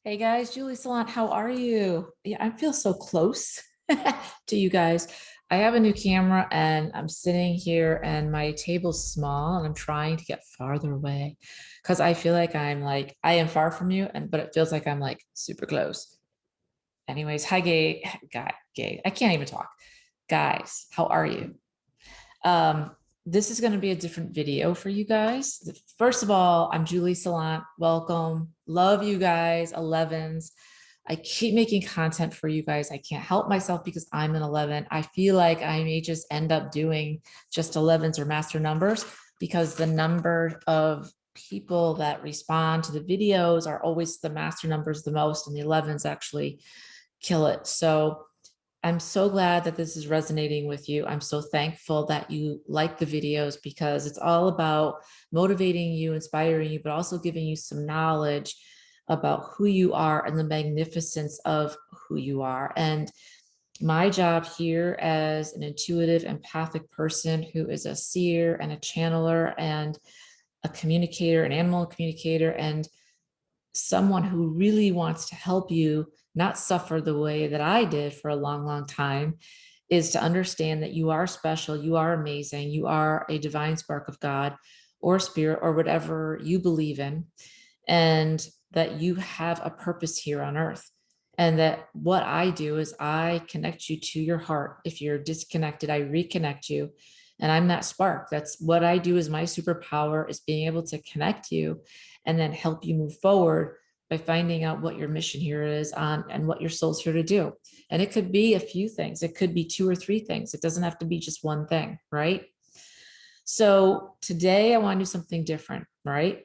Hey guys, Julie Saillant, how are you? Yeah, I feel so close to you guys. I have a new camera and I'm sitting here and my table's small and I'm trying to get farther away because I feel like I am far from you but it feels like I'm like super close. Anyways, hi gay. I can't even talk. Guys, how are you? Um, this is going to be a different video for you guys. First of all, I'm Julie Saillant. Welcome. Love you guys, 11s. I keep making content for you guys. I can't help myself because I'm an 11. I feel like I may just end up doing just 11s or master numbers because the number of people that respond to the videos are always the master numbers the most, and the 11s actually kill it. So I'm so glad that this is resonating with you. I'm so thankful that you like the videos because it's all about motivating you, inspiring you, but also giving you some knowledge about who you are and the magnificence of who you are. And my job here as an intuitive, empathic person who is a seer and a channeler and a communicator, an animal communicator, and someone who really wants to help you not suffer the way that I did for a long, long time, is to understand that you are special, you are amazing, you are a divine spark of God or spirit or whatever you believe in, and that you have a purpose here on earth. And that what I do is I connect you to your heart. If you're disconnected, I reconnect you. And I'm that spark. That's what I do, is my superpower is being able to connect you and then help you move forward by finding out what your mission here is on and what your soul's here to do. And it could be a few things. It could be 2 or 3 things. It doesn't have to be just one thing, right? So today I want to do something different, right?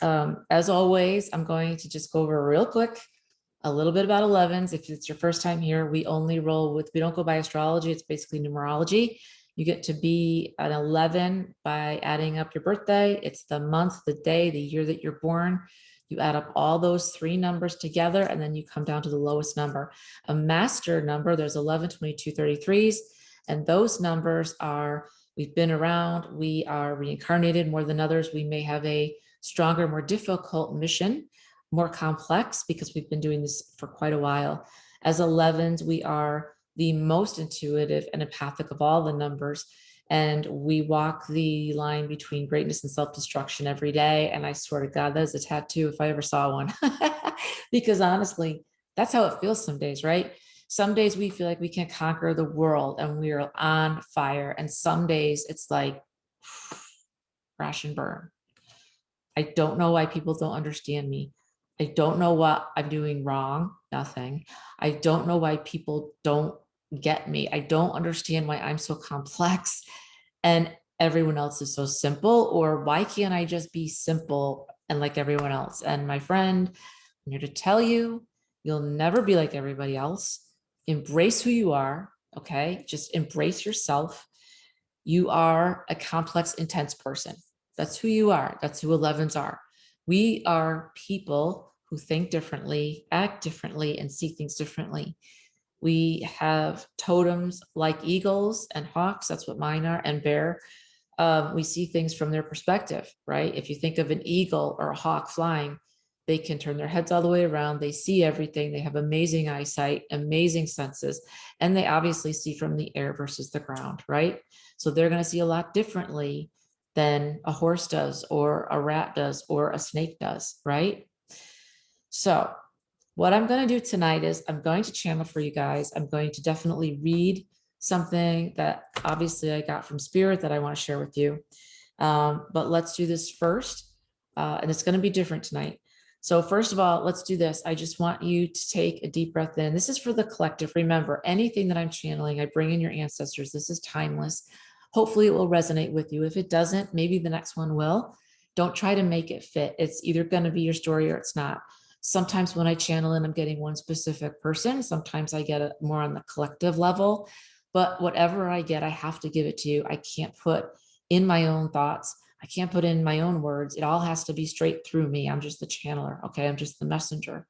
As always, I'm going to just go over real quick a little bit about 11s. If it's your first time here, we don't go by astrology. It's basically numerology. You get to be an 11 by adding up your birthday. It's the month, the day, the year that you're born. You add up all those 3 numbers together, and then you come down to the lowest number. A master number, there's 11, 22, 33s. And those numbers are, we've been around, we are reincarnated more than others. We may have a stronger, more difficult mission, more complex, because we've been doing this for quite a while. As 11s, we are the most intuitive and empathic of all the numbers. And we walk the line between greatness and self-destruction every day. And I swear to God, that is a tattoo if I ever saw one. Because honestly, that's how it feels some days, right? Some days we feel like we can conquer the world and we are on fire. And some days it's like crash and burn. I don't know why people don't understand me. I don't know what I'm doing wrong. Nothing. I don't know why people don't get me. I don't understand why I'm so complex and everyone else is so simple. Or why can't I just be simple and like everyone else? And my friend, I'm here to tell you, you'll never be like everybody else. Embrace who you are. Okay. Just embrace yourself. You are a complex, intense person. That's who you are. That's who 11s are. We are people who think differently, act differently, and see things differently. We have totems like eagles and hawks. That's what mine are, and bear. We see things from their perspective, right? If you think of an eagle or a hawk flying, they can turn their heads all the way around. They see everything. They have amazing eyesight, amazing senses, and they obviously see from the air versus the ground, right? So they're going to see a lot differently than a horse does, or a rat does, or a snake does, right? So what I'm going to do tonight is I'm going to channel for you guys. I'm going to definitely read something that obviously I got from spirit that I want to share with you. But let's do this first. And it's going to be different tonight. So first of all, let's do this. I just want you to take a deep breath in. This is for the collective. Remember, anything that I'm channeling, I bring in your ancestors. This is timeless. Hopefully it will resonate with you. If it doesn't, maybe the next one will. Don't try to make it fit. It's either going to be your story or it's not. Sometimes when I channel in, I'm getting one specific person. Sometimes I get it more on the collective level. But whatever I get, I have to give it to you. I can't put in my own thoughts. I can't put in my own words. It all has to be straight through me. I'm just the channeler. Okay. I'm just the messenger.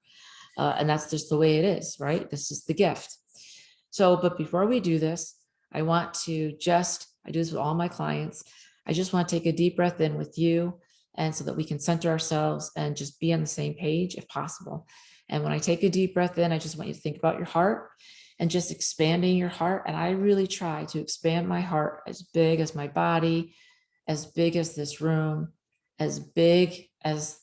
And that's just the way it is, right? This is the gift. So, but before we do this, I want to I do this with all my clients. I just want to take a deep breath in with you and so that we can center ourselves and just be on the same page if possible. And when I take a deep breath in, I just want you to think about your heart and just expanding your heart. And I really try to expand my heart as big as my body, as big as this room, as big as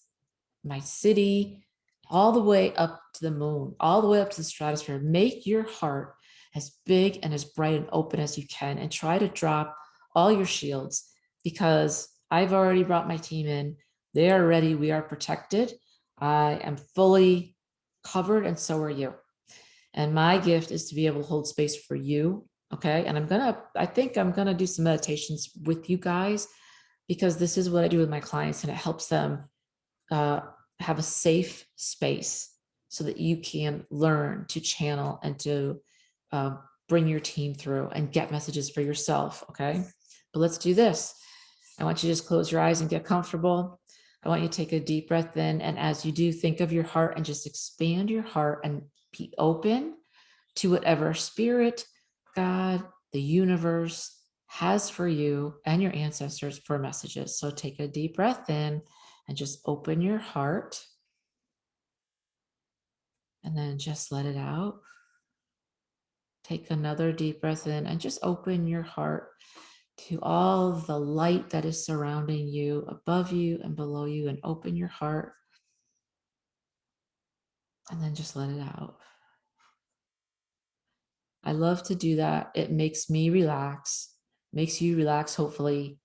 my city, all the way up to the moon, all the way up to the stratosphere. Make your heart as big and as bright and open as you can, and try to drop all your shields, because I've already brought my team in. They are ready. We are protected. I am fully covered, and so are you. And my gift is to be able to hold space for you. Okay. And I think I'm going to do some meditations with you guys, because this is what I do with my clients, and it helps them have a safe space so that you can learn to channel and to bring your team through and get messages for yourself. Okay. But let's do this. I want you to just close your eyes and get comfortable. I want you to take a deep breath in. And as you do, think of your heart and just expand your heart and be open to whatever spirit, God, the universe has for you and your ancestors for messages. So take a deep breath in and just open your heart. And then just let it out. Take another deep breath in and just open your heart to all the light that is surrounding you, above you and below you, and open your heart. And then just let it out. I love to do that. It makes me relax, makes you relax, hopefully.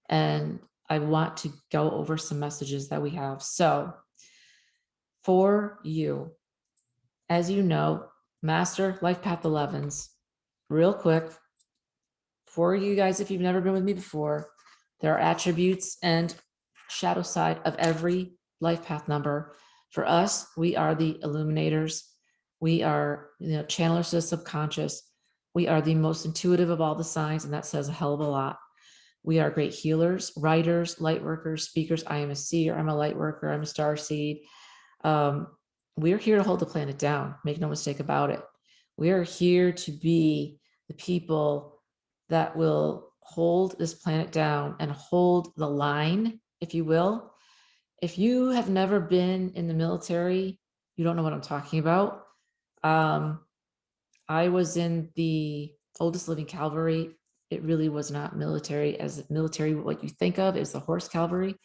And I want to go over some messages that we have. So for you, as you know, Master Life Path 11s, real quick, for you guys, if you've never been with me before, there are attributes and shadow side of every life path number. For us, we are the illuminators. We are, channelers to the subconscious. We are the most intuitive of all the signs, and that says a hell of a lot. We are great healers, writers, light workers, speakers. I am a seer. I'm a light worker. I'm a star seed. We're here to hold the planet down. Make no mistake about it. We are here to be the people that will hold this planet down and hold the line, if you will. If you have never been in the military, you don't know what I'm talking about. I was in the oldest living cavalry. It really was not military as military, what you think of is the horse cavalry,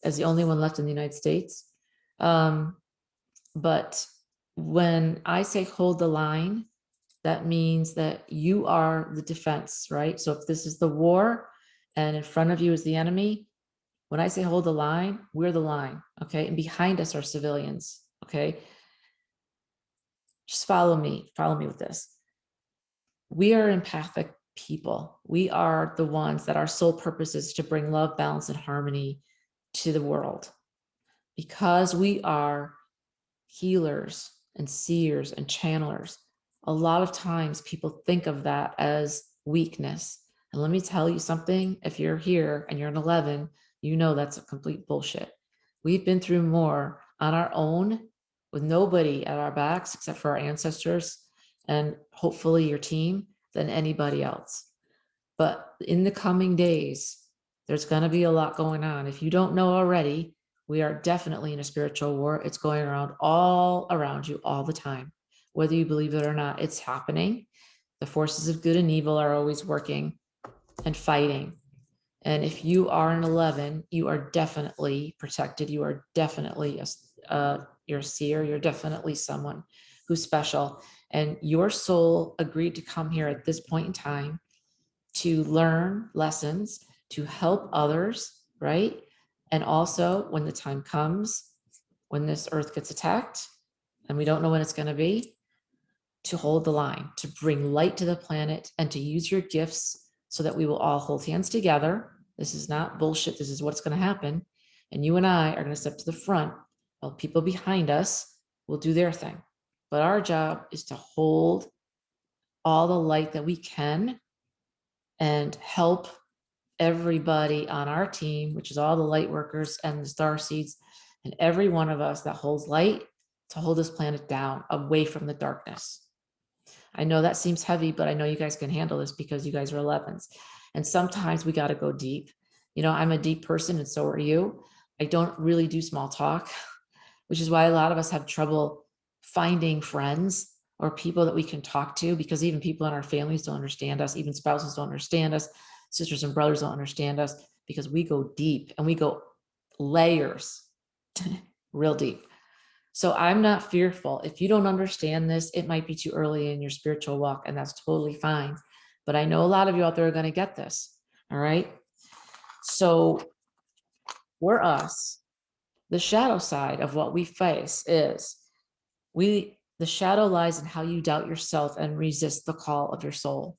as the only one left in the United States. But when I say hold the line, that means that you are the defense, right? So if this is the war and in front of you is the enemy, when I say hold the line, we're the line, okay? And behind us are civilians, okay? Just follow me with this. We are empathic people. We are the ones that our sole purpose is to bring love, balance, and harmony to the world, because we are healers and seers and channelers. A lot of times people think of that as weakness. And let me tell you something, if you're here and you're an 11, you know that's a complete bullshit. We've been through more on our own with nobody at our backs except for our ancestors and hopefully your team than anybody else. But in the coming days, there's going to be a lot going on. If you don't know already, we are definitely in a spiritual war. It's going around all around you all the time. Whether you believe it or not, it's happening. The forces of good and evil are always working and fighting. And if you are an 11, you are definitely protected. You are definitely you're a seer. You're definitely someone who's special. And your soul agreed to come here at this point in time to learn lessons, to help others, right? And also when the time comes, when this earth gets attacked, and we don't know when it's going to be, to hold the line, to bring light to the planet, and to use your gifts so that we will all hold hands together. This is not bullshit. This is what's going to happen. And you and I are going to step to the front while people behind us will do their thing. But our job is to hold all the light that we can and help everybody on our team, which is all the light workers and the star seeds, and every one of us that holds light, to hold this planet down away from the darkness. I know that seems heavy, but I know you guys can handle this because you guys are 11s. And sometimes we got to go deep. I'm a deep person and so are you. I don't really do small talk, which is why a lot of us have trouble finding friends or people that we can talk to, because even people in our families don't understand us. Even spouses don't understand us. Sisters and brothers don't understand us, because we go deep and we go layers, real deep. So I'm not fearful. If you don't understand this, it might be too early in your spiritual walk, and that's totally fine. But I know a lot of you out there are going to get this. All right. So for us, the shadow side of what we face is the shadow lies in how you doubt yourself and resist the call of your soul.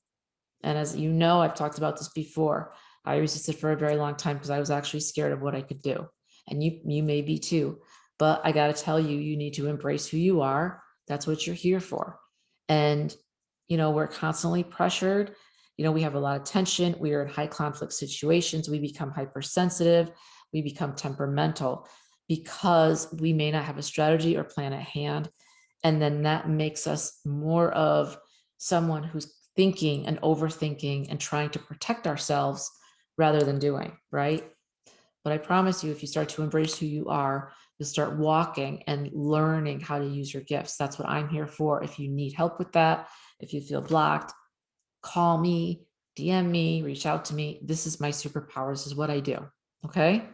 And as you know, I've talked about this before. I resisted for a very long time because I was actually scared of what I could do. And you may be too. But I got to tell you, you need to embrace who you are. That's what you're here for. And, we're constantly pressured. We have a lot of tension. We are in high conflict situations. We become hypersensitive. We become temperamental because we may not have a strategy or plan at hand. And then that makes us more of someone who's thinking and overthinking and trying to protect ourselves rather than doing, right? But I promise you, if you start to embrace who you are, you'll start walking and learning how to use your gifts. That's what I'm here for. If you need help with that, if you feel blocked, call me, DM me, reach out to me. This is my superpower. This is what I do. Okay.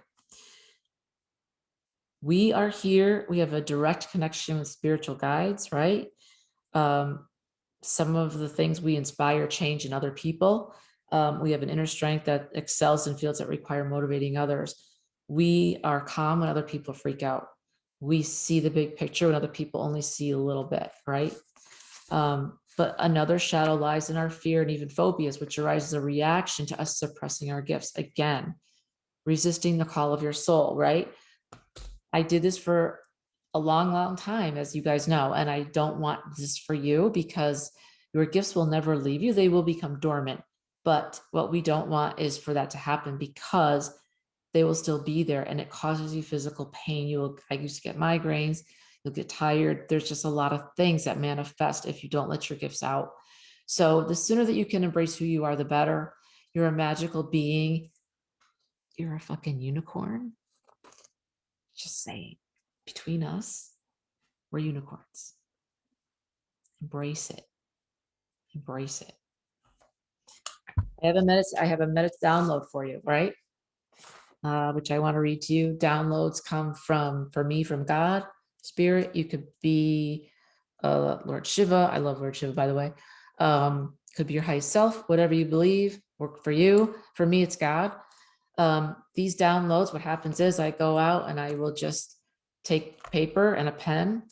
We are here. We have a direct connection with spiritual guides, right? Some of the things we inspire change in other people. We have an inner strength that excels in fields that require motivating others. We are calm when other people freak out. We see the big picture when other people only see a little bit, right? But another shadow lies in our fear and even phobias, which arise as a reaction to us suppressing our gifts. Again, resisting the call of your soul, right? I did this for a long, long time, as you guys know, and I don't want this for you, because your gifts will never leave you. They will become dormant. But what we don't want is for that to happen, because they will still be there and it causes you physical pain. I used to get migraines. You'll get tired. There's just a lot of things that manifest if you don't let your gifts out. So the sooner that you can embrace who you are, the better. You're a magical being. You're a fucking unicorn. Just saying. Between us, we're unicorns. Embrace it. Embrace it. I have a medicine download for you, right? Which I want to read to you. Downloads come from God, Spirit. You could be Lord Shiva. I love Lord Shiva, by the way. Could be your highest self, whatever you believe, work for you. For me, it's God. These downloads, what happens is I go out and I will just take paper and a pen,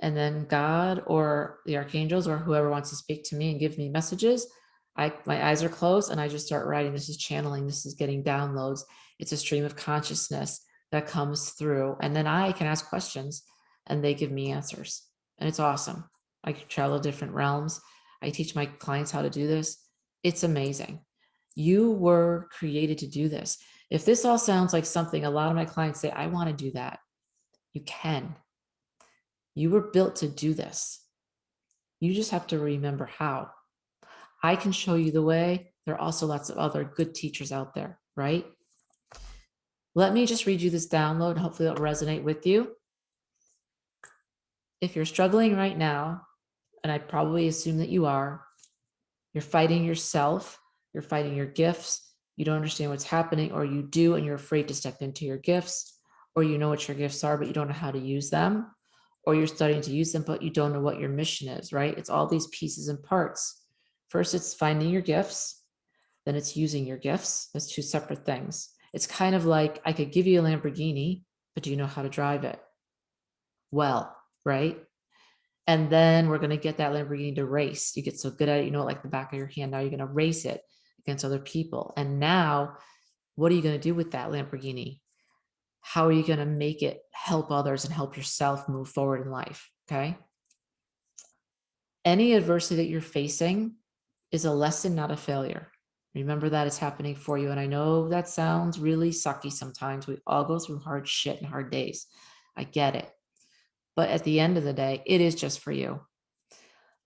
and then God or the archangels or whoever wants to speak to me and give me messages, my eyes are closed and I just start writing. This is channeling. This is getting downloads. It's a stream of consciousness that comes through, and then I can ask questions and they give me answers, and it's awesome. I can travel different realms. I teach my clients how to do this. It's amazing. You were created to do this. If this all sounds like something a lot of my clients say, I want to do that, you can. You were built to do this. You just have to remember how. I can show you the way. There are also lots of other good teachers out there, right? Let me just read you this download and hopefully it'll resonate with you. If you're struggling right now, and I probably assume that you are, you're fighting yourself, you're fighting your gifts, you don't understand what's happening, or you do and you're afraid to step into your gifts, or you know what your gifts are, but you don't know how to use them, or you're starting to use them, but you don't know what your mission is, right? It's all these pieces and parts. First, it's finding your gifts, then it's using your gifts. That's two separate things. It's kind of like I could give you a Lamborghini, but do you know how to drive it? Well, right? And then we're going to get that Lamborghini to race. You get so good at it, you know, like the back of your hand. Now you're going to race it against other people. And now, what are you going to do with that Lamborghini? How are you going to make it help others and help yourself move forward in life? Okay. Any adversity that you're facing is a lesson, not a failure. Remember that it's happening for you. And I know that sounds really sucky sometimes. We all go through hard shit and hard days. I get it. But at the end of the day, it is just for you.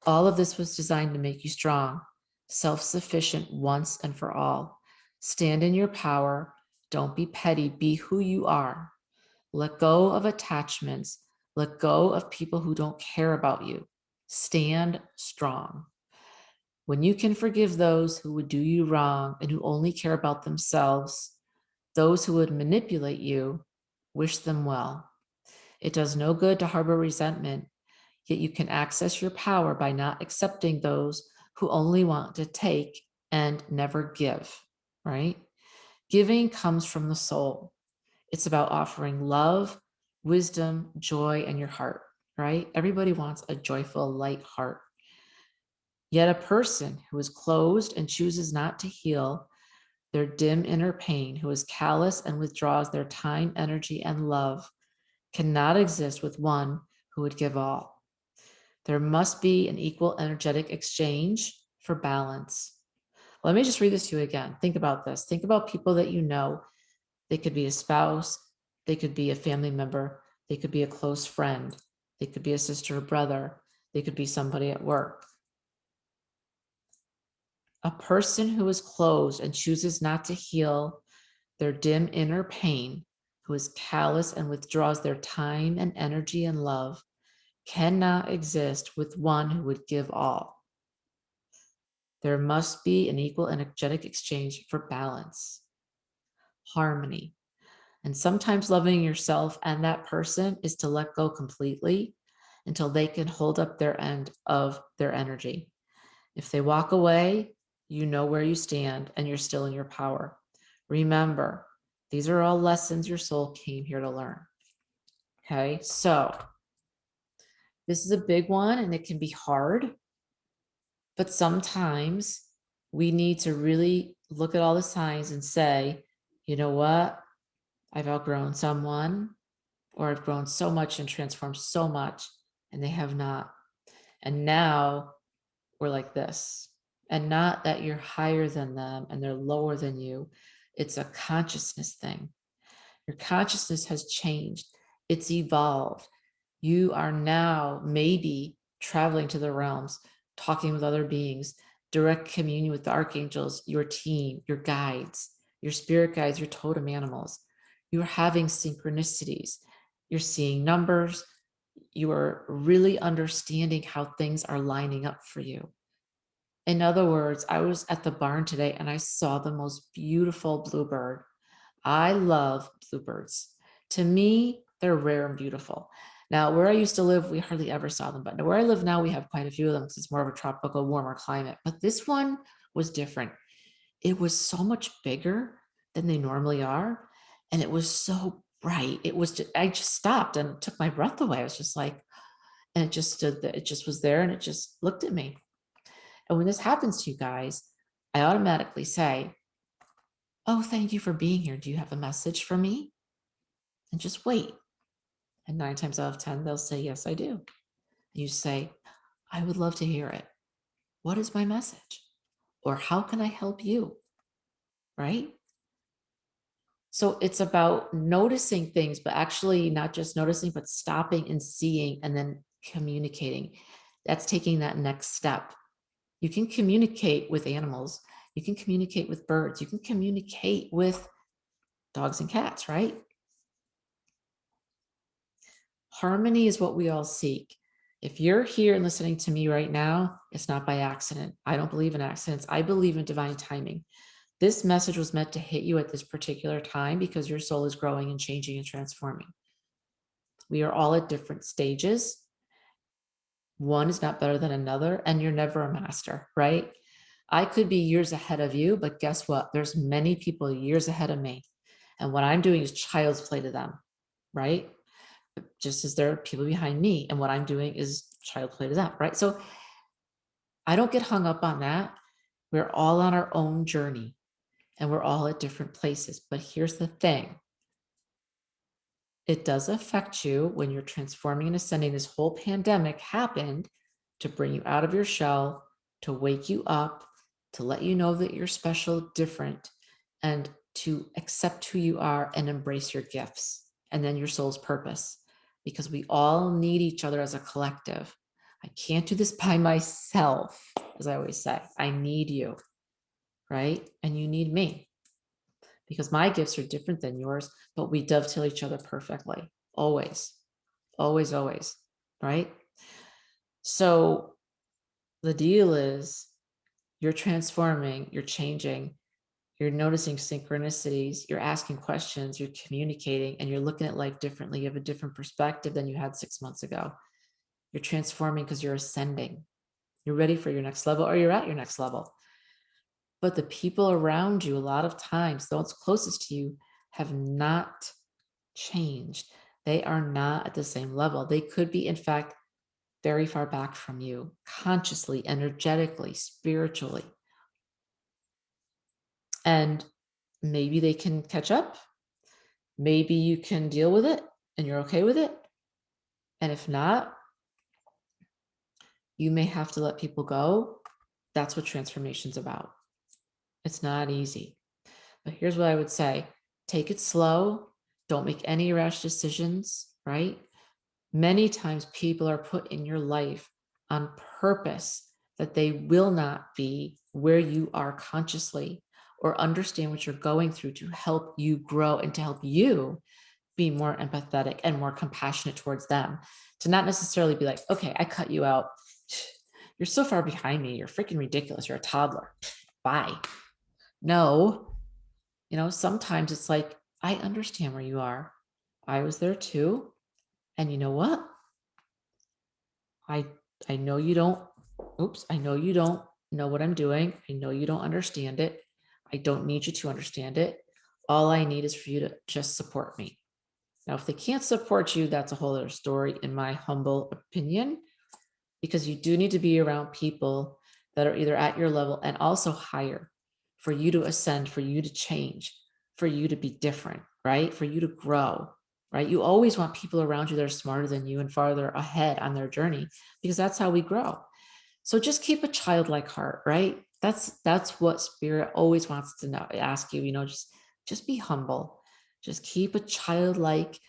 All of this was designed to make you strong, self-sufficient once and for all. Stand in your power. Don't be petty. Be who you are. Let go of attachments. Let go of people who don't care about you. Stand strong. When you can forgive those who would do you wrong and who only care about themselves, those who would manipulate you, wish them well. It does no good to harbor resentment, yet you can access your power by not accepting those who only want to take and never give, right? Giving comes from the soul. It's about offering love, wisdom, joy, and your heart, right? Everybody wants a joyful, light heart. Yet a person who is closed and chooses not to heal their dim inner pain, who is callous and withdraws their time, energy, and love, cannot exist with one who would give all. There must be an equal energetic exchange for balance. Let me just read this to you again. Think about this. Think about people that you know. They could be a spouse, they could be a family member, they could be a close friend, they could be a sister or brother, they could be somebody at work. A person who is closed and chooses not to heal their dim inner pain, who is callous and withdraws their time and energy and love, cannot exist with one who would give all. There must be an equal energetic exchange for balance, harmony. And sometimes loving yourself and that person is to let go completely until they can hold up their end of their energy. If they walk away, you know where you stand and you're still in your power. Remember, these are all lessons your soul came here to learn. Okay, so this is a big one and it can be hard, but sometimes we need to really look at all the signs and say, you know what? I've outgrown someone, or I've grown so much and transformed so much, and they have not. And now we're like this. And not that you're higher than them and they're lower than you. It's a consciousness thing. Your consciousness has changed. It's evolved. You are now maybe traveling to the realms, talking with other beings, direct communion with the archangels, your team, your guides, your spirit guides, your totem animals. You're having synchronicities. You're seeing numbers. You are really understanding how things are lining up for you. In other words, I was at the barn today and I saw the most beautiful bluebird. I love bluebirds. To me, they're rare and beautiful. Now, where I used to live, we hardly ever saw them, but where I live now, we have quite a few of them because it's more of a tropical, warmer climate. But this one was different. It was so much bigger than they normally are. And it was so bright. It was just, I just stopped and took my breath away. I was just like, and it just stood there. It just was there and it just looked at me. And when this happens to you guys, I automatically say, oh, thank you for being here. Do you have a message for me? And just wait. And 9 times out of 10, they'll say, yes, I do. And you say, I would love to hear it. What is my message? Or how can I help you? Right? So it's about noticing things, but actually not just noticing, but stopping and seeing and then communicating. That's taking that next step. You can communicate with animals. You can communicate with birds. You can communicate with dogs and cats, right? Harmony is what we all seek. If you're here and listening to me right now, it's not by accident. I don't believe in accidents. I believe in divine timing. This message was meant to hit you at this particular time because your soul is growing and changing and transforming. We are all at different stages. One is not better than another, and you're never a master, right? I could be years ahead of you, but guess what? There's many people years ahead of me. And what I'm doing is child's play to them, right? Just as there are people behind me, and what I'm doing is child play to them, right? So I don't get hung up on that. We're all on our own journey and we're all at different places. But here's the thing. It does affect you when you're transforming and ascending. This whole pandemic happened to bring you out of your shell, to wake you up, to let you know that you're special, different, and to accept who you are and embrace your gifts and then your soul's purpose, because we all need each other as a collective. I can't do this by myself, as I always say. I need you, right? And you need me, because my gifts are different than yours, but we dovetail each other perfectly. Always, always, always. Right? So the deal is you're transforming, you're changing, you're noticing synchronicities, you're asking questions, you're communicating, and you're looking at life differently. You have a different perspective than you had 6 months ago. You're transforming because you're ascending. You're ready for your next level, or you're at your next level. But the people around you, a lot of times, those closest to you, have not changed. They are not at the same level. They could be, in fact, very far back from you, consciously, energetically, spiritually. And maybe they can catch up. Maybe you can deal with it and you're okay with it. And if not, you may have to let people go. That's what transformation's about. It's not easy. But here's what I would say. Take it slow. Don't make any rash decisions, right? Many times people are put in your life on purpose that they will not be where you are consciously or understand what you're going through to help you grow and to help you be more empathetic and more compassionate towards them. To not necessarily be like, okay, I cut you out. You're so far behind me. You're freaking ridiculous. You're a toddler. Bye. No, sometimes it's like, I understand where you are. I was there too. And you know what? I know you don't, I know you don't know what I'm doing. I know you don't understand it. I don't need you to understand it. All I need is for you to just support me. Now, if they can't support you, that's a whole other story, in my humble opinion, because you do need to be around people that are either at your level and also higher for you to ascend, for you to change, for you to be different, right? For you to grow, right? You always want people around you that are smarter than you and farther ahead on their journey, because that's how we grow. So just keep a childlike heart, right? That's what spirit always wants to know, ask you, just be humble. Just keep a childlike,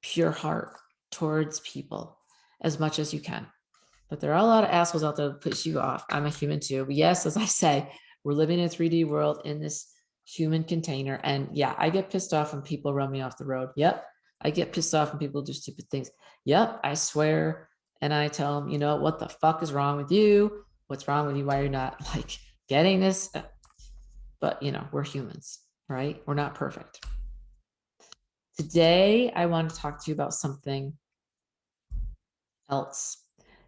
pure heart towards people as much as you can. But there are a lot of assholes out there that push you off. I'm a human too. But yes, as I say, we're living in a 3D world in this human container. And yeah, I get pissed off when people run me off the road. Yep. I get pissed off when people do stupid things. Yep. I swear. And I tell them, what the fuck is wrong with you? What's wrong with you? Why you're not getting this? But we're humans, right? We're not perfect. Today, I want to talk to you about something else.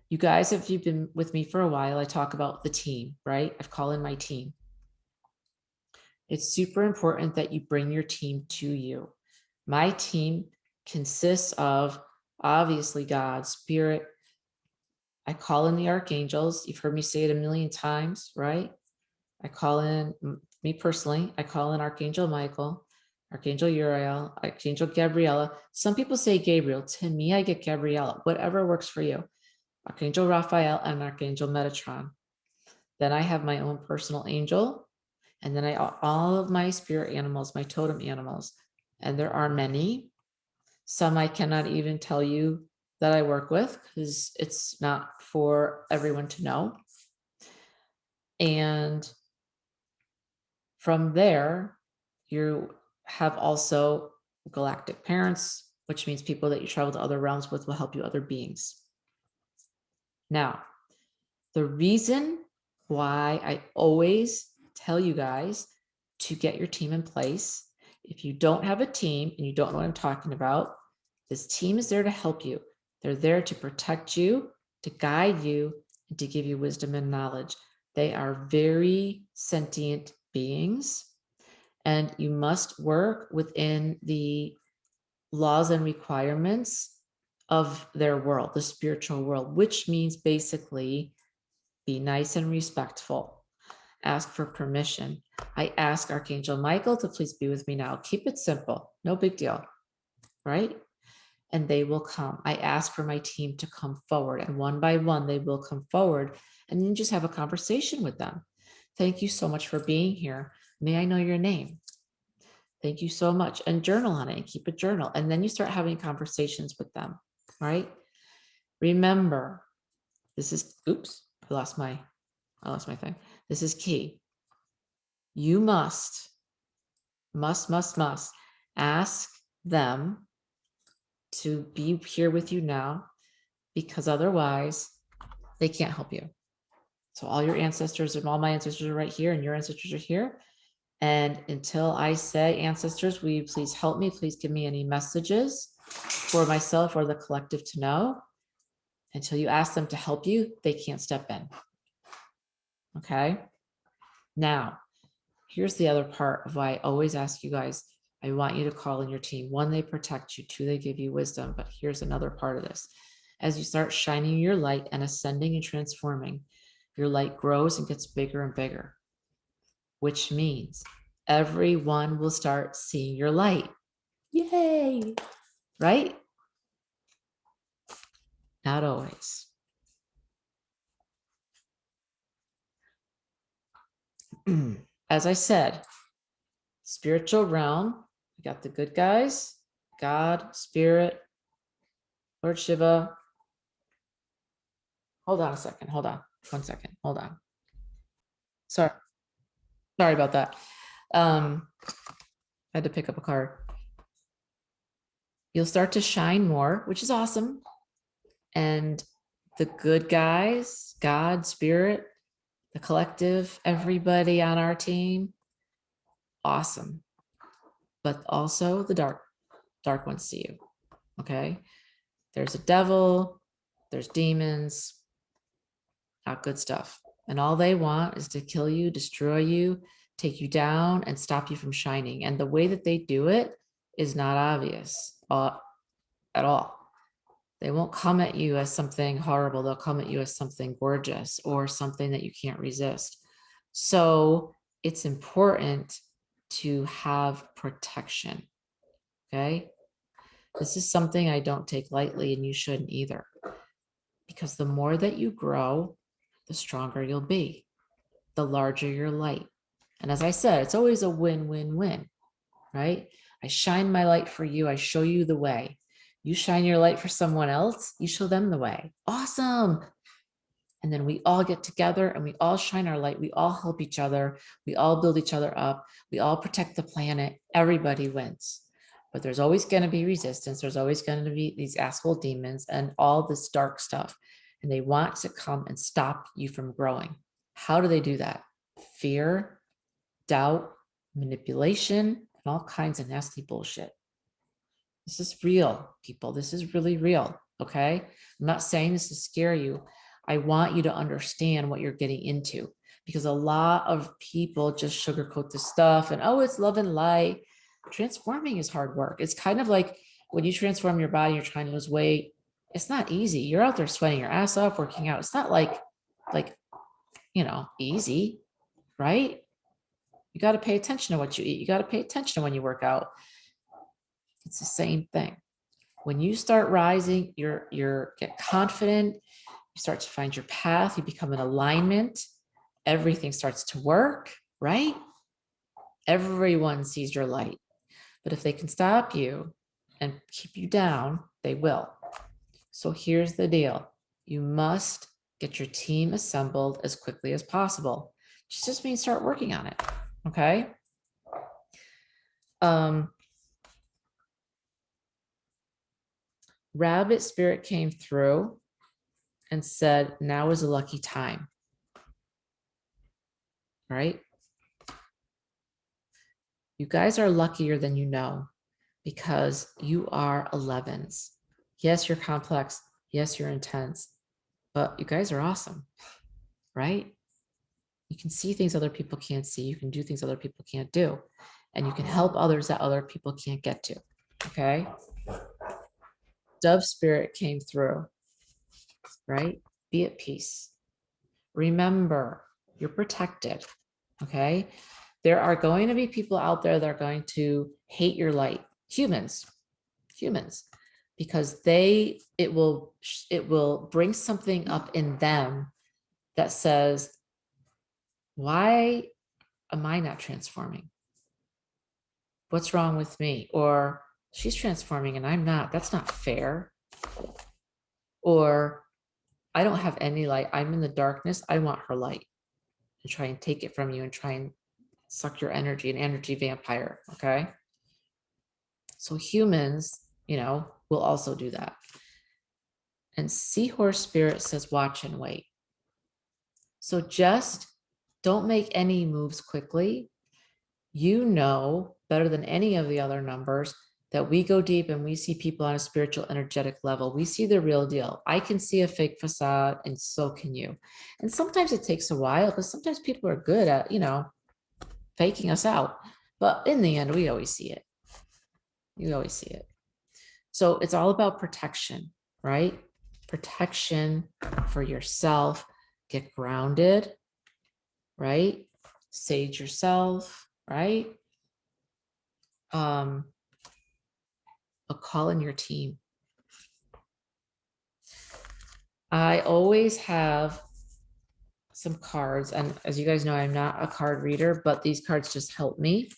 You guys, if you've been with me for a while, I talk about the team, right? I call in my team. It's super important that you bring your team to you. My team consists of, obviously, God, Spirit. I call in the Archangels. You've heard me say it a million times, right? I call in, me personally, I call in Archangel Michael, Archangel Uriel, Archangel Gabriella. Some people say Gabriel. To me, I get Gabriella, whatever works for you. Archangel Raphael and Archangel Metatron. Then I have my own personal angel. And then all of my spirit animals, my totem animals. And there are many. Some I cannot even tell you that I work with because it's not for everyone to know. And from there, you have also galactic parents, which means people that you travel to other realms with will help you, other beings. Now, the reason why I always tell you guys to get your team in place, if you don't have a team and you don't know what I'm talking about, this team is there to help you. They're there to protect you, to guide you, and to give you wisdom and knowledge. They are very sentient beings, and you must work within the laws and requirements of their world, the spiritual world, which means basically be nice and respectful. Ask for permission. I ask Archangel Michael to please be with me now. Keep it simple. No big deal, right? And they will come. I ask for my team to come forward, and one by one, they will come forward, and then just have a conversation with them. Thank you so much for being here. May I know your name? Thank you so much. And journal on it and keep a journal. And then you start having conversations with them, right? Remember, this is, oops, I lost my thing. This is key. You must must ask them to be here with you now, because otherwise they can't help you. So all your ancestors and all my ancestors are right here, and your ancestors are here. And until I say, ancestors, will you please help me? Please give me any messages for myself or the collective to know. Until you ask them to help you, they can't step in. Okay. Now, here's the other part of why I always ask you guys, I want you to call in your team. One, they protect you. Two, they give you wisdom. But here's another part of this. As you start shining your light and ascending and transforming, your light grows and gets bigger and bigger, which means everyone will start seeing your light. Yay, right? Not always. As I said, spiritual realm, we got the good guys, God, Spirit, Lord Shiva. Hold on a second. Hold on. 1 second. Hold on. Sorry about that. I had to pick up a card. You'll start to shine more, which is awesome. And the good guys, God, Spirit, the collective, everybody on our team, awesome. But also the dark ones see you. Okay. There's a devil, there's demons, not good stuff. And all they want is to kill you, destroy you, take you down, and stop you from shining. And the way that they do it is not obvious at all. They won't come at you as something horrible. They'll come at you as something gorgeous or something that you can't resist. So it's important to have protection. Okay. This is something I don't take lightly, and you shouldn't either. Because the more that you grow, the stronger you'll be, the larger your light. And as I said, it's always a win-win-win, right? I shine my light for you. I show you the way. You shine your light for someone else. You show them the way. Awesome. And then we all get together and we all shine our light. We all help each other. We all build each other up. We all protect the planet. Everybody wins. But there's always going to be resistance. There's always going to be these asshole demons and all this dark stuff. And they want to come and stop you from growing. How do they do that? Fear, doubt, manipulation, and all kinds of nasty bullshit. This is real, people. This is really real. Okay. I'm not saying this to scare you. I want you to understand what you're getting into, because a lot of people just sugarcoat this stuff and, oh, it's love and light. Transforming is hard work. It's kind of like when you transform your body, you're trying to lose weight. It's not easy. You're out there sweating your ass off, working out. It's not like, easy, right? You got to pay attention to what you eat. You got to pay attention to when you work out. It's the same thing. When you start rising, you're get confident. You start to find your path. You become in alignment. Everything starts to work, right? Everyone sees your light. But if they can stop you and keep you down, they will. So here's the deal. You must get your team assembled as quickly as possible. It just means start working on it. Okay. Rabbit Spirit came through and said, now is a lucky time. Right? You guys are luckier than you know, because you are 11s. Yes, you're complex. Yes, you're intense, but you guys are awesome, right? You can see things other people can't see. You can do things other people can't do. And you can help others that other people can't get to. Okay. Dove Spirit came through, right? Be at peace. Remember, you're protected. Okay. There are going to be people out there that are going to hate your light. Humans, because it will bring something up in them that says, why am I not transforming? What's wrong with me? Or she's transforming and I'm not. That's not fair. Or I don't have any light. I'm in the darkness. I want her light, and try and take it from you and try and suck your energy, an energy vampire, okay? So humans, will also do that. And Seahorse Spirit says, watch and wait. So just don't make any moves quickly. You know better than any of the other numbers that we go deep and we see people on a spiritual, energetic level. We see the real deal. I can see a fake facade, and so can you. And sometimes it takes a while because sometimes people are good at, faking us out. But in the end, we always see it. You always see it. So it's all about protection, right? Protection for yourself. Get grounded, right? Sage yourself, right? A call in your team. I always have some cards, and as you guys know, I'm not a card reader, but these cards just help me.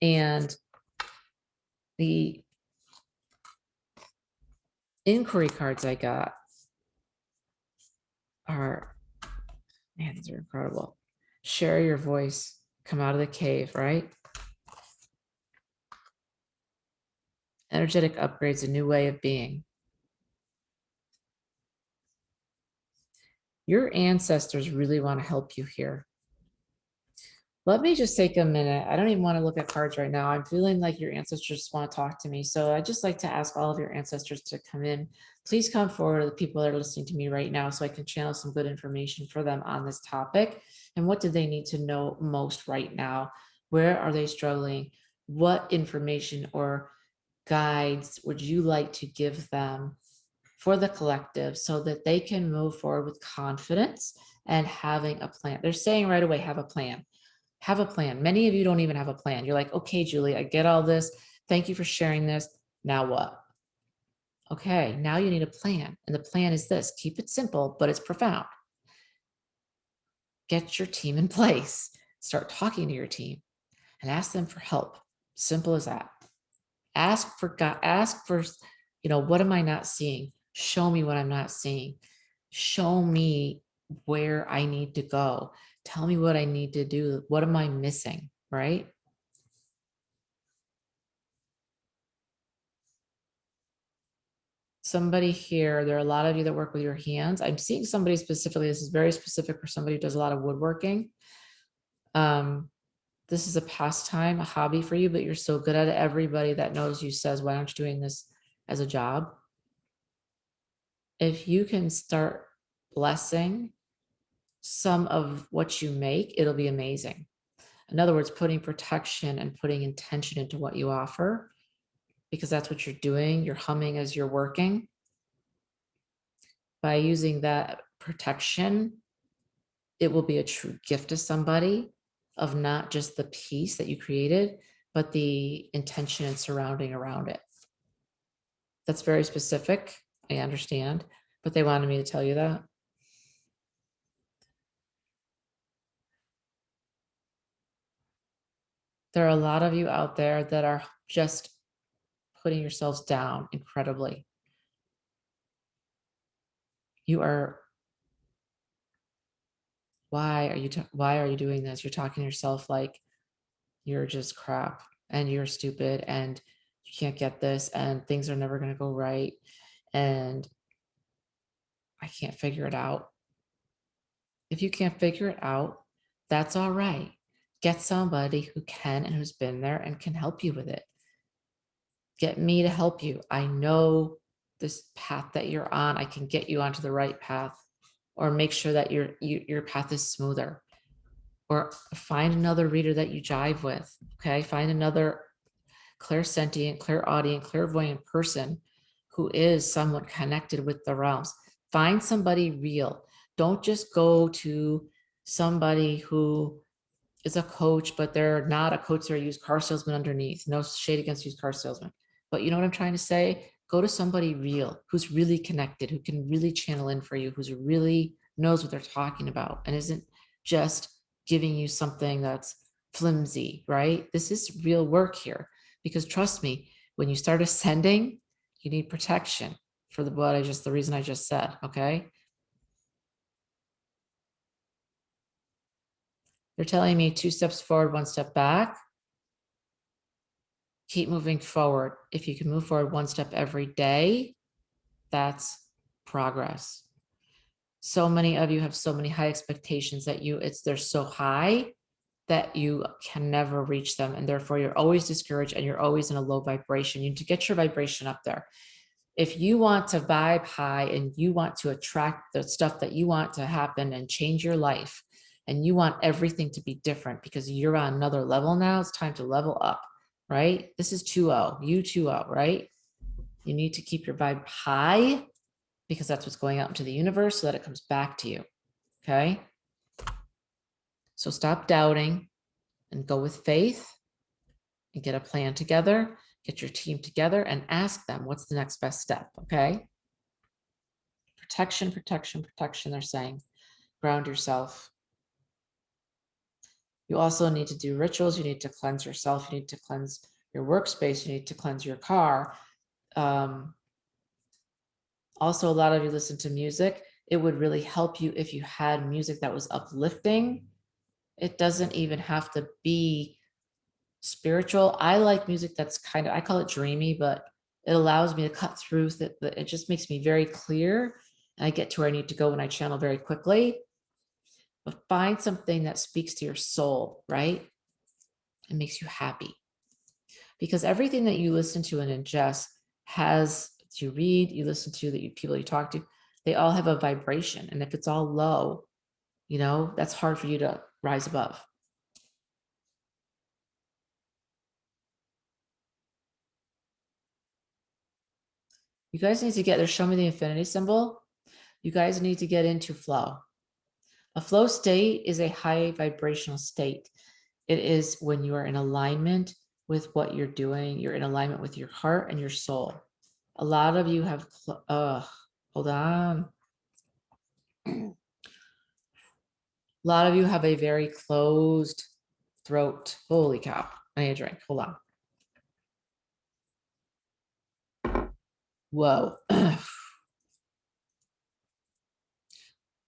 And the inquiry cards I got are, man, these are incredible. Share your voice, come out of the cave, right? Energetic upgrades, a new way of being. Your ancestors really want to help you here. Let me just take a minute. I don't even want to look at cards right now. I'm feeling like your ancestors want to talk to me. So I just like to ask all of your ancestors to come in. Please come forward, the people that are listening to me right now, so I can channel some good information for them on this topic. And what do they need to know most right now? Where are they struggling? What information or guides would you like to give them for the collective so that they can move forward with confidence and having a plan? They're saying right away, have a plan. Have a plan. Many of you don't even have a plan. You're like, okay, Julie, I get all this. Thank you for sharing this. Now what? Okay, now you need a plan. And the plan is this. Keep it simple, but it's profound. Get your team in place. Start talking to your team and ask them for help. Simple as that. Ask for God, ask for, what am I not seeing? Show me what I'm not seeing. Show me where I need to go. Tell me what I need to do. What am I missing? Right? Somebody here, there are a lot of you that work with your hands. I'm seeing somebody specifically, this is very specific for somebody who does a lot of woodworking. This is a pastime, a hobby for you, but you're so good at it. Everybody that knows you says, why aren't you doing this as a job? If you can start blessing some of what you make, it'll be amazing. In other words, putting protection and putting intention into what you offer, because that's what you're doing. You're humming as you're working. By using that protection, it will be a true gift to somebody of not just the piece that you created, but the intention and surrounding around it. That's very specific. I understand, but they wanted me to tell you that. There are a lot of you out there that are just putting yourselves down incredibly. You are, why are you doing this? You're talking to yourself like you're just crap and you're stupid and you can't get this and things are never going to go right and I can't figure it out. If you can't figure it out, that's all right. Get somebody who can and who's been there and can help you with it. Get me to help you. I know this path that you're on. I can get you onto the right path, or make sure that your path is smoother, or find another reader that you jive with. Okay, find another clairsentient, clairaudient, clairvoyant person who is somewhat connected with the realms. Find somebody real. Don't just go to somebody who is a coach, but they're not a coach, they're a used car salesman underneath. No shade against used car salesman. But you know what I'm trying to say? Go to somebody real, who's really connected, who can really channel in for you, who's really knows what they're talking about and isn't just giving you something that's flimsy, right? This is real work here. Because trust me, when you start ascending, you need protection for the reason I just said, okay? They're telling me 2 steps forward, 1 step back. Keep moving forward. If you can move forward 1 step every day, that's progress. So many of you have so many high expectations that they're so high that you can never reach them. And therefore you're always discouraged and you're always in a low vibration. You need to get your vibration up there. If you want to vibe high and you want to attract the stuff that you want to happen and change your life, and you want everything to be different because you're on another level now, it's time to level up, right? This is 2.0, you 2.0, right? You need to keep your vibe high because that's what's going out into the universe so that it comes back to you, okay? So stop doubting and go with faith and get a plan together, get your team together and ask them, what's the next best step, okay? Protection, protection, protection, they're saying. Ground yourself. You also need to do rituals. You need to cleanse yourself. You need to cleanse your workspace. You need to cleanse your car. Also, a lot of you listen to music. It would really help you if you had music that was uplifting. It doesn't even have to be spiritual. I like music that's kind of, I call it dreamy, but it allows me to cut through it just makes me very clear. And I get to where I need to go when I channel very quickly. But find something that speaks to your soul, right? It makes you happy. Because everything that you listen to and ingest you read, you listen to, people you talk to, they all have a vibration. And if it's all low, that's hard for you to rise above. You guys need to get there. Show me the infinity symbol. You guys need to get into flow. A flow state is a high vibrational state. It is when you are in alignment with what you're doing. You're in alignment with your heart and your soul. A lot of you have, hold on. A lot of you have a very closed throat. Holy cow. I need a drink. Hold on. Whoa.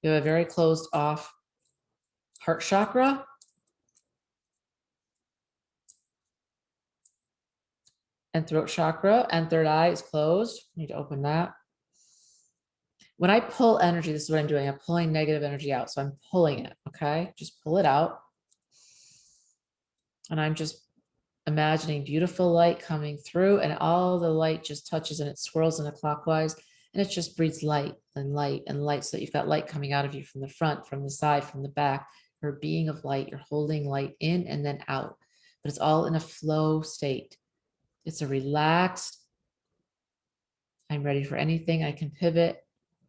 You have a very closed off heart chakra. And throat chakra, and third eye is closed. You need to open that. When I pull energy, this is what I'm doing. I'm pulling negative energy out. So I'm pulling it, okay? Just pull it out. And I'm just imagining beautiful light coming through, and all the light just touches and it swirls in a clockwise, and it just breathes light and light and light, so that you've got light coming out of you from the front, from the side, from the back. You're a being of light. You're holding light in and then out, but it's all in a flow state. It's a relaxed, I'm ready for anything. I can pivot.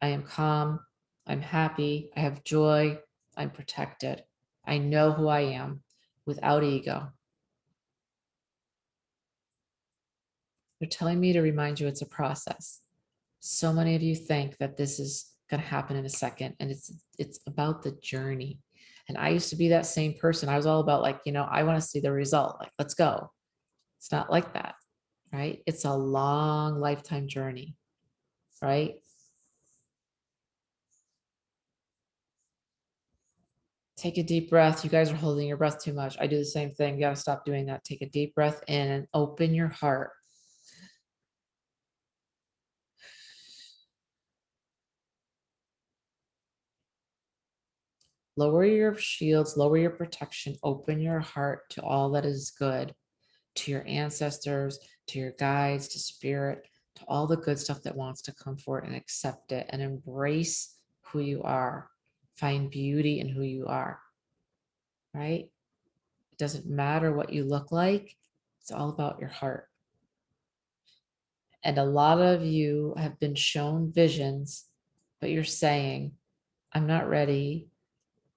I am calm. I'm happy. I have joy. I'm protected. I know who I am without ego. They're telling me to remind you it's a process. So many of you think that this is going to happen in a second, and it's about the journey. And I used to be that same person. I was all about I want to see the result. Like, let's go. It's not like that, right? It's a long lifetime journey, right? Take a deep breath. You guys are holding your breath too much. I do the same thing. You got to stop doing that. Take a deep breath in and open your heart. Lower your shields, lower your protection, open your heart to all that is good, to your ancestors, to your guides, to spirit, to all the good stuff that wants to come forward, and accept it and embrace who you are. Find beauty in who you are, right? It doesn't matter what you look like. It's all about your heart. And a lot of you have been shown visions, but you're saying, I'm not ready.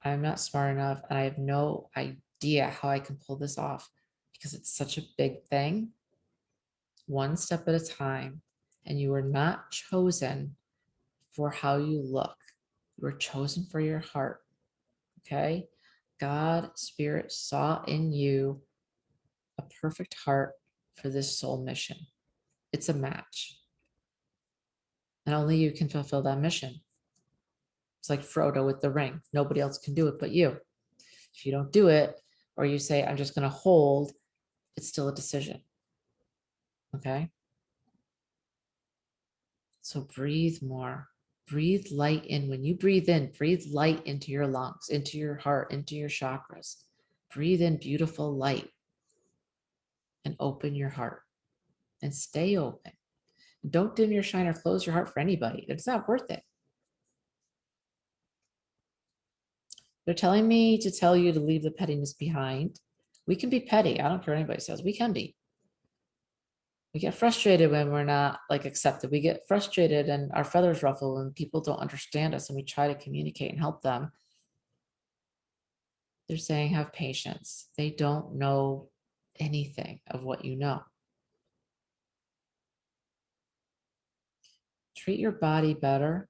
I'm not smart enough. And I have no idea how I can pull this off because it's such a big thing. One step at a time. And you were not chosen for how you look. You were chosen for your heart. Okay. God, spirit saw in you a perfect heart for this soul mission. It's a match. And only you can fulfill that mission. It's like Frodo with the ring. Nobody else can do it but you. If you don't do it, or you say, I'm just going to hold, it's still a decision. Okay. So breathe more. Breathe light in. When you breathe in, breathe light into your lungs, into your heart, into your chakras. Breathe in beautiful light and open your heart and stay open. Don't dim your shine or close your heart for anybody. It's not worth it. They're telling me to tell you to leave the pettiness behind. We can be petty. I don't care what anybody says. We can be. We get frustrated when we're not like accepted. We get frustrated and our feathers ruffle when people don't understand us and we try to communicate and help them. They're saying have patience. They don't know anything of what you know. Treat your body better.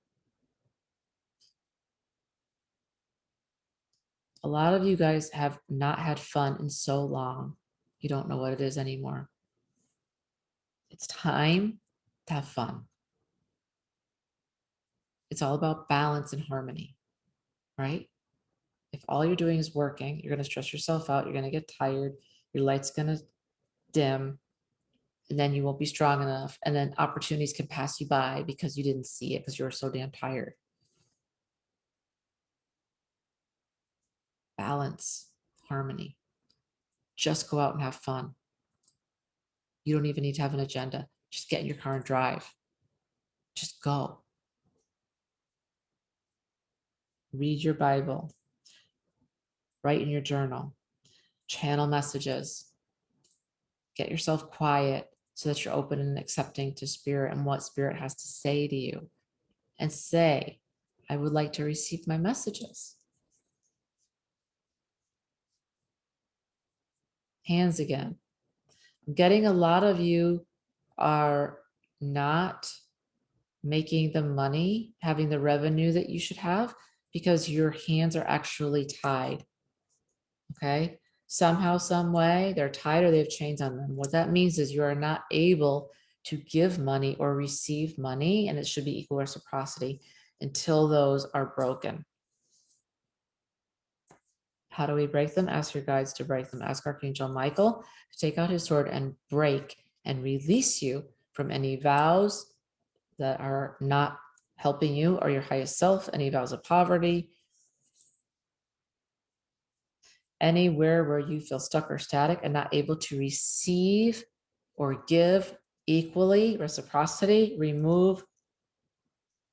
A lot of you guys have not had fun in so long. You don't know what it is anymore. It's time to have fun. It's all about balance and harmony, right? If all you're doing is working, you're going to stress yourself out. You're going to get tired. Your light's going to dim, and then you won't be strong enough. And then opportunities can pass you by because you didn't see it because you were so damn tired. Balance, harmony. Just go out and have fun. You don't even need to have an agenda. Just get in your car and drive. Just go. Read your Bible. Write in your journal. Channel messages. Get yourself quiet so that you're open and accepting to spirit and what spirit has to say to you. And say, I would like to receive my messages. Hands again. I'm getting a lot of you are not making the money, having the revenue that you should have because your hands are actually tied. Okay. Somehow, some way, they're tied or they have chains on them. What that means is you are not able to give money or receive money, and it should be equal reciprocity until those are broken. How do we break them? Ask your guides to break them. Ask Archangel Michael to take out his sword and break and release you from any vows that are not helping you or your highest self, any vows of poverty, anywhere where you feel stuck or static and not able to receive or give equally, reciprocity, remove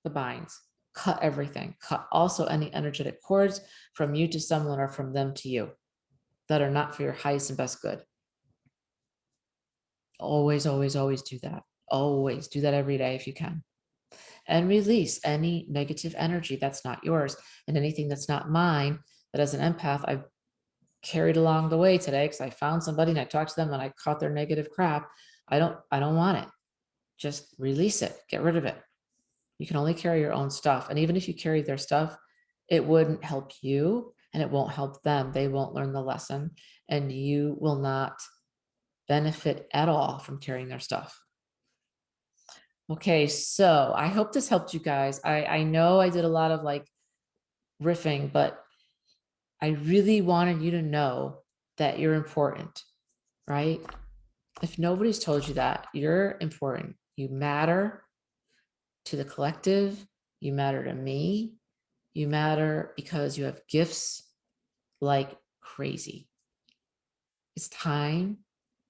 the binds, cut everything, cut also any energetic cords from you to someone or from them to you that are not for your highest and best good. Always, always, always do that. Always do that every day if you can. And release any negative energy that's not yours and anything that's not mine that as an empath, I've carried along the way today because I found somebody and I talked to them and I caught their negative crap. I don't want it. Just release it. Get rid of it. You can only carry your own stuff. And even if you carry their stuff, it wouldn't help you and it won't help them. They won't learn the lesson and you will not benefit at all from carrying their stuff. Okay, so I hope this helped you guys. I know I did a lot of like riffing, but I really wanted you to know that you're important, right? If nobody's told you that, you're important. You matter to the collective. You matter to me. You matter because you have gifts like crazy. It's time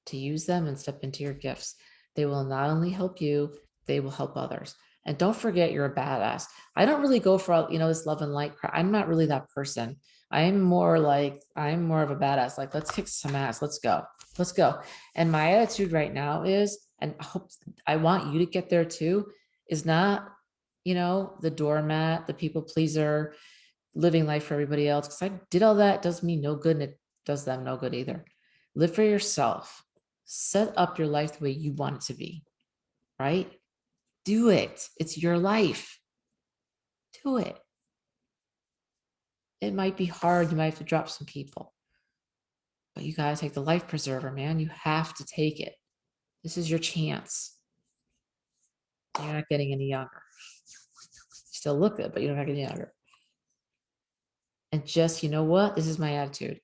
to use them and step into your gifts. They will not only help you, they will help others. And don't forget you're a badass. I don't really go for, this love and light crap. I'm not really that person. I'm more of a badass. Like, let's kick some ass. Let's go. Let's go. And my attitude right now is, and I want you to get there too, is not, the doormat, the people pleaser, living life for everybody else. Because I did all that, does me no good, and it does them no good either. Live for yourself. Set up your life the way you want it to be, right? Do it. It's your life. Do it. It might be hard. You might have to drop some people. But you got to take the life preserver, man. You have to take it. This is your chance. You're not getting any younger. You still look good, but you're not getting younger. And just, you know what? This is my attitude.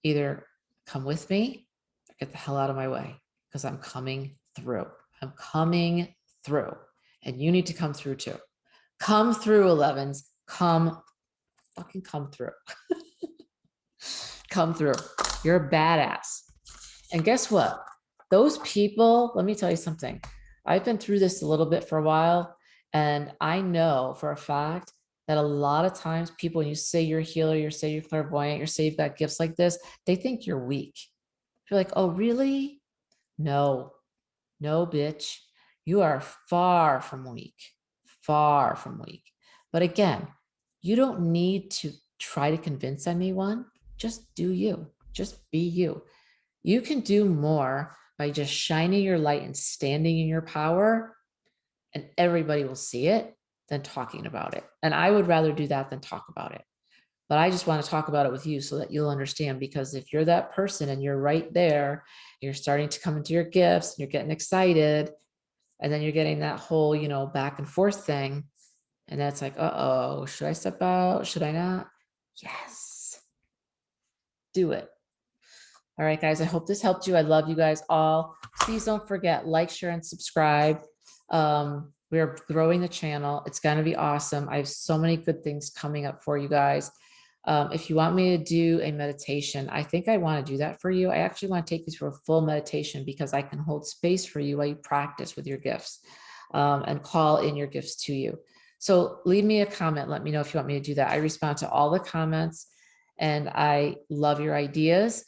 Either come with me or get the hell out of my way, because I'm coming through. I'm coming through. And you need to come through too. Come through, 11s. Fucking come through. Come through. You're a badass. And guess what? Those people, let me tell you something. I've been through this a little bit for a while, and I know for a fact that a lot of times people, when you say you're a healer, you say you're clairvoyant, you say you've got gifts like this, they think you're weak. You're like, oh, really? No, no, bitch. You are far from weak, far from weak. But again, you don't need to try to convince anyone. Just do you. Just be you. You can do more by just shining your light and standing in your power, and everybody will see it, than talking about it. And I would rather do that than talk about it. But I just want to talk about it with you so that you'll understand, because if you're that person and you're right there, you're starting to come into your gifts, and you're getting excited, and then you're getting that whole, back and forth thing. And that's like, uh-oh, should I step out? Should I not? Yes. Do it. All right, guys, I hope this helped you. I love you guys all. Please don't forget, like, share, and subscribe. We're growing the channel. It's going to be awesome. I have so many good things coming up for you guys. If you want me to do a meditation, I think I want to do that for you. I actually want to take you through a full meditation, because I can hold space for you while you practice with your gifts, and call in your gifts to you. So leave me a comment. Let me know if you want me to do that. I respond to all the comments, and I love your ideas.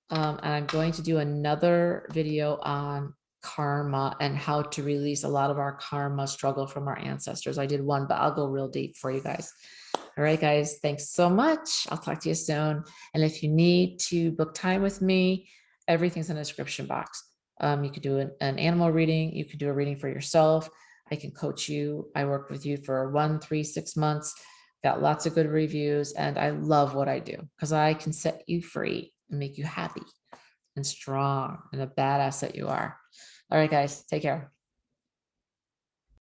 And I'm going to do another video on karma and how to release a lot of our karma struggle from our ancestors. I did one, but I'll go real deep for you guys. All right, guys, thanks so much. I'll talk to you soon. And if you need to book time with me, everything's in the description box. You could do an animal reading. You could do a reading for yourself. I can coach you. I worked with you for 1, 3, 6 months. Got lots of good reviews, and I love what I do, because I can set you free and make you happy and strong and a badass that you are. All right, guys, take care.